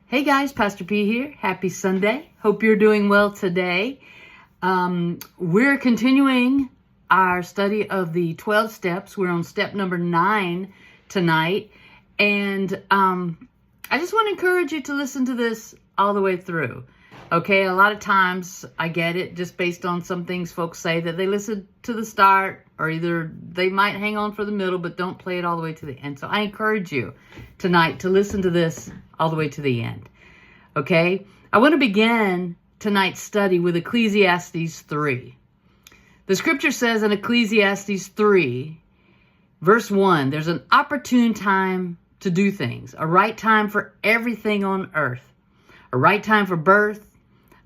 Hey guys, Pastor P here. Happy Sunday. Hope you're doing well today. We're continuing our study of the 12 steps. We're on step number 9 tonight. And I just want to encourage you to listen to this all the way through. Okay, a lot of times I get it just based on some things folks say that they listen to the start, or either they might hang on for the middle but don't play it all the way to the end. So I encourage you tonight to listen to this all the way to the end. Okay, I want to begin tonight's study with Ecclesiastes 3. The scripture says in Ecclesiastes 3, verse 1, there's an opportune time to do things, a right time for everything on earth, a right time for birth,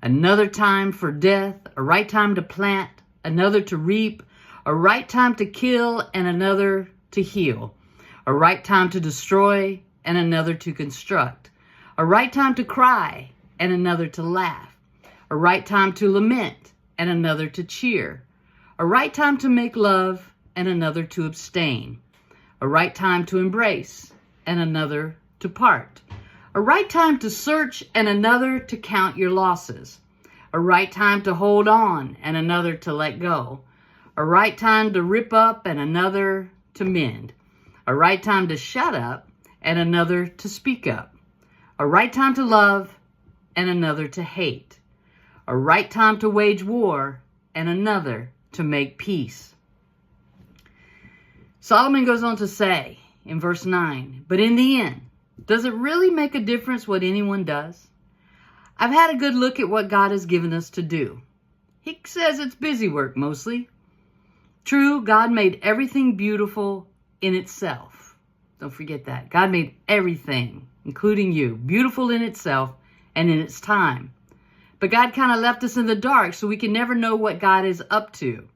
another time for death, a right time to plant, another to reap, a right time to kill, and another to heal, a right time to destroy, and another to construct, a right time to cry, and another to laugh, a right time to lament, and another to cheer, a right time to make love, and another to abstain, a right time to embrace, and another to part, a right time to search, and another to count your losses, a right time to hold on, and another to let go, a right time to rip up, and another to mend, a right time to shut up, and another to speak up, a right time to love, and another to hate, a right time to wage war, and another to make peace. Solomon goes on to say in verse 9, but in the end, does it really make a difference what anyone does? I've had a good look at what God has given us to do. He says it's busy work mostly. True, God made everything beautiful in itself. Don't forget that. God made everything, including you, beautiful in itself and in its time. But God kind of left us in the dark, so we can never know what God is up to,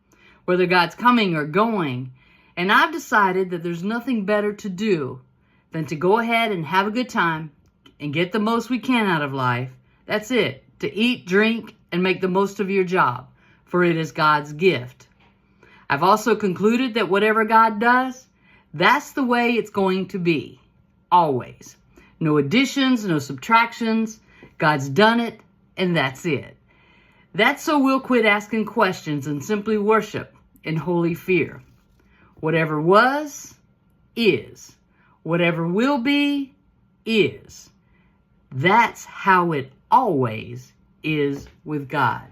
whether God's coming or going. And I've decided that there's nothing better to do than to go ahead and have a good time and get the most we can out of life. That's it. To eat, drink, and make the most of your job, for it is God's gift. I've also concluded that whatever God does, that's the way it's going to be. Always. No additions, no subtractions. God's done it, and that's it. That's so we'll quit asking questions and simply worship in holy fear. Whatever was, is. Whatever will be, is. That's how it always is with God.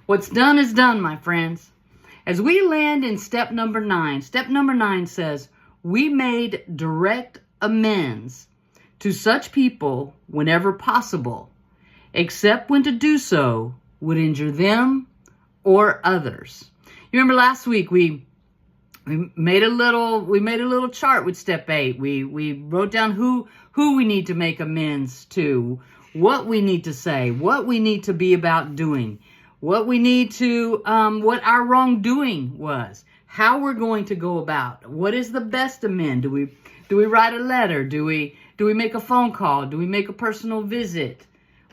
What's done is done, my friends. As we land in step number 9 says, we made direct amends to such people whenever possible, except when to do so would injure them or others. You remember last week we made a little chart with step 8. We wrote down who we need to make amends to, what we need to say, what we need to be about doing, what we need to, what our wrongdoing was, how we're going to go about, what is the best amend. Do we write a letter? Do we make a phone call? Do we make a personal visit?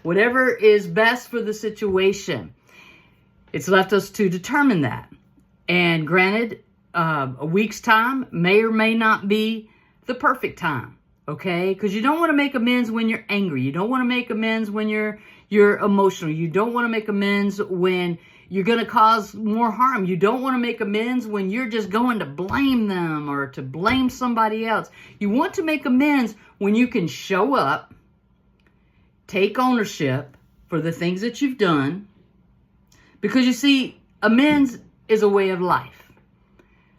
Whatever is best for the situation. It's left us to determine that. And granted, a week's time may or may not be the perfect time. Okay? Because you don't want to make amends when you're angry. You don't want to make amends when you're emotional. You don't want to make amends when you're going to cause more harm. You don't want to make amends when you're just going to blame them or to blame somebody else. You want to make amends when you can show up, take ownership for the things that you've done. Because you see, amends is a way of life.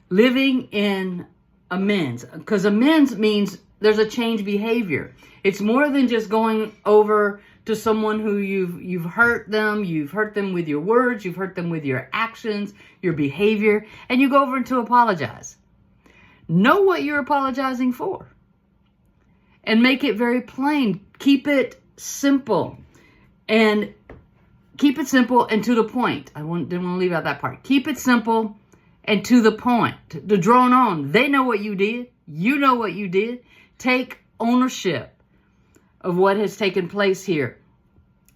Living in amends. Because amends means there's a change behavior. It's more than just going over to someone who you've hurt them. You've hurt them with your words. You've hurt them with your actions, your behavior. And you go over to apologize. Know what you're apologizing for. And make it very plain. Keep it simple. And keep it simple and to the point. Didn't want to leave out that part. Keep it simple and to the point. The drone on. They know what you did. You know what you did. Take ownership of what has taken place here.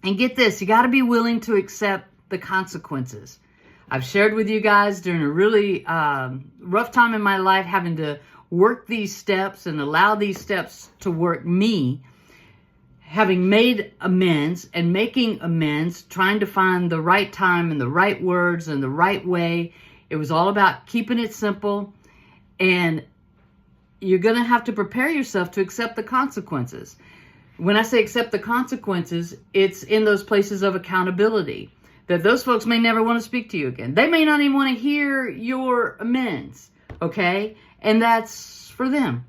And get this, you got to be willing to accept the consequences. I've shared with you guys during a really rough time in my life, having to work these steps and allow these steps to work me, having made amends and making amends, trying to find the right time and the right words and the right way. It was all about keeping it simple. And you're going to have to prepare yourself to accept the consequences. When I say accept the consequences, it's in those places of accountability. That those folks may never want to speak to you again. They may not even want to hear your amends. Okay? And that's for them.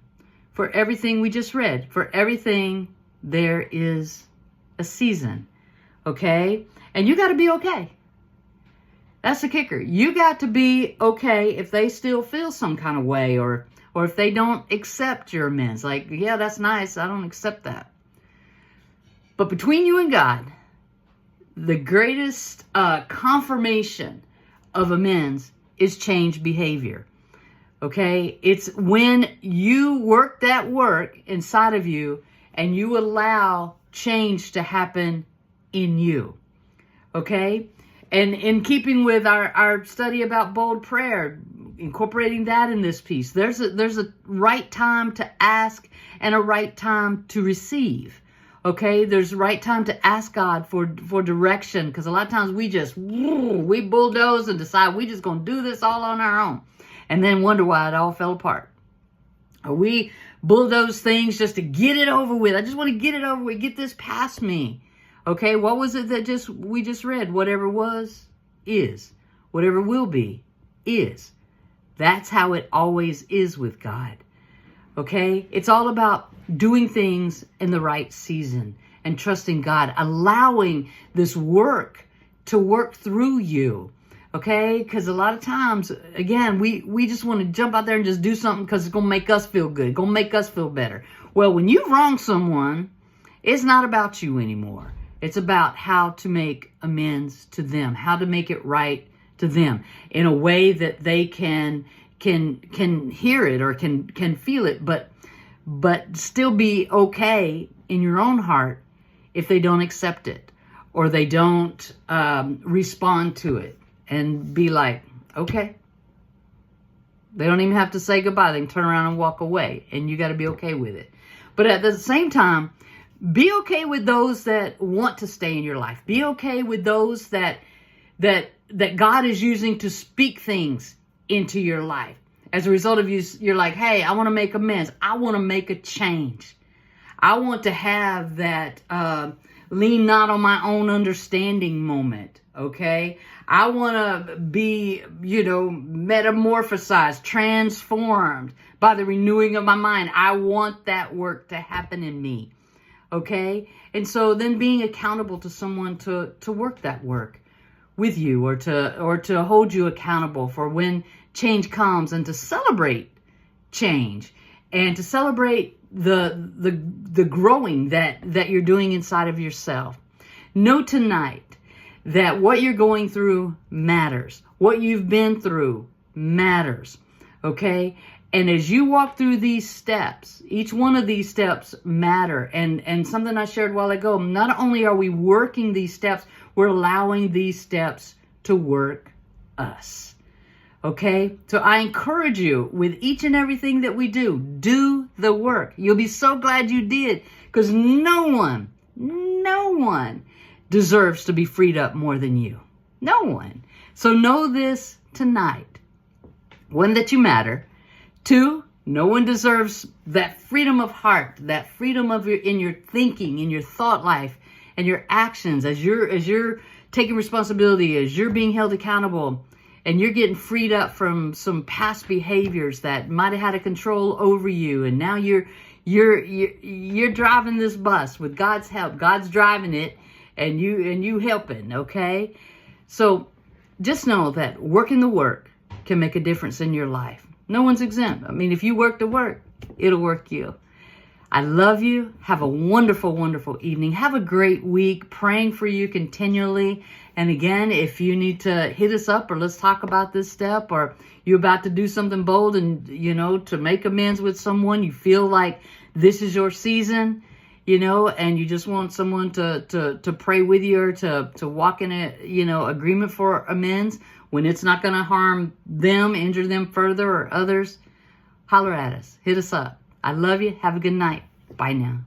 For everything we just read. For everything, there is a season. Okay? And you got to be okay. That's the kicker. You got to be okay if they still feel some kind of way, or if they don't accept your amends. Like, yeah, that's nice. I don't accept that. But between you and God, the greatest confirmation of amends is changed behavior. Okay? It's when you work that work inside of you and you allow change to happen in you. Okay? And in keeping with our study about bold prayer, incorporating that in this piece, there's a right time to ask and a right time to receive. Okay, there's a right time to ask God for direction, because a lot of times we bulldoze and decide we just going to do this all on our own, and then wonder why it all fell apart. Or we bulldoze things just to get it over with. I just want to get it over with, get this past me. Okay, what was it that we just read? Whatever was, is. Whatever will be, is. That's how it always is with God. Okay? It's all about doing things in the right season and trusting God, allowing this work to work through you. Okay? Because a lot of times, again, we just want to jump out there and just do something because it's going to make us feel good. It's going to make us feel better. Well, when you wrong someone, it's not about you anymore. It's about how to make amends to them, how to make it right to them in a way that they can hear it or can feel it, but still be okay in your own heart if they don't accept it or they don't respond to it, and be like, okay. They don't even have to say goodbye. They can turn around and walk away, and you got to be okay with it. But at the same time, be okay with those that want to stay in your life. Be okay with those that God is using to speak things into your life. As a result of you're like, hey, I want to make amends. I want to make a change. I want to have that lean not on my own understanding moment. Okay? I want to be, metamorphosized, transformed by the renewing of my mind. I want that work to happen in me. Okay? And so then being accountable to someone to work that work with you, or to hold you accountable for when change comes, and to celebrate change, and to celebrate the growing that you're doing inside of yourself. Know tonight that what you're going through matters. What you've been through matters. Okay? And as you walk through these steps, each one of these steps matter. And something I shared a while ago, not only are we working these steps, we're allowing these steps to work us. Okay? So I encourage you, with each and everything that we do the work. You'll be so glad you did, because no one deserves to be freed up more than you. No one. So know this tonight. One, that you matter. Two, no one deserves that freedom of heart, that freedom in your thinking, in your thought life, and your actions as you're taking responsibility, as you're being held accountable, and you're getting freed up from some past behaviors that might have had a control over you, and now you're driving this bus with God's help. God's driving it, and you helping. Okay, so just know that working the work can make a difference in your life. No one's exempt. I mean, if you work the work, it'll work you. I love you. Have a wonderful, wonderful evening. Have a great week. Praying for you continually. And again, if you need to hit us up, or let's talk about this step, or you're about to do something bold and, to make amends with someone, you feel like this is your season, and you just want someone to pray with you, or to walk in a, agreement for amends when it's not going to harm them, injure them further, or others, holler at us. Hit us up. I love you. Have a good night. Bye now.